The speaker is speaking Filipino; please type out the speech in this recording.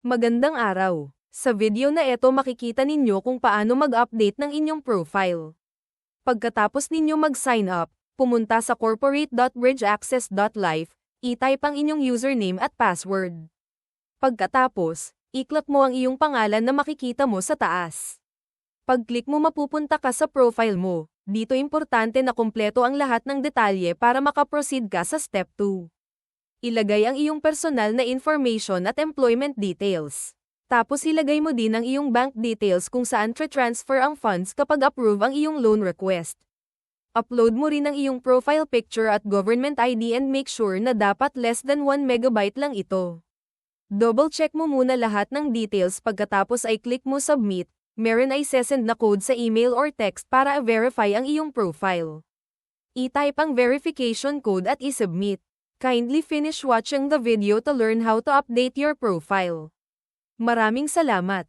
Magandang araw. Sa video na ito makikita ninyo kung paano mag-update ng inyong profile. Pagkatapos ninyo mag-sign up, pumunta sa corporate.bridgeaccess.life, i-type ang inyong username at password. Pagkatapos, i-click mo ang iyong pangalan na makikita mo sa taas. Pag-click mo mapupunta ka sa profile mo. Dito importante na kumpleto ang lahat ng detalye para makaproceed ka sa step 2. Ilagay ang iyong personal na information at employment details. Tapos ilagay mo din ang iyong bank details kung saan transfer ang funds kapag approve ang iyong loan request. Upload mo rin ang iyong profile picture at government ID and make sure na dapat less than 1 megabyte lang ito. Double check mo muna lahat ng details pagkatapos ay click mo submit. Meron ay sesend na code sa email or text para verify ang iyong profile. I-type ang verification code at i-submit. Kindly finish watching the video to learn how to update your profile. Maraming salamat!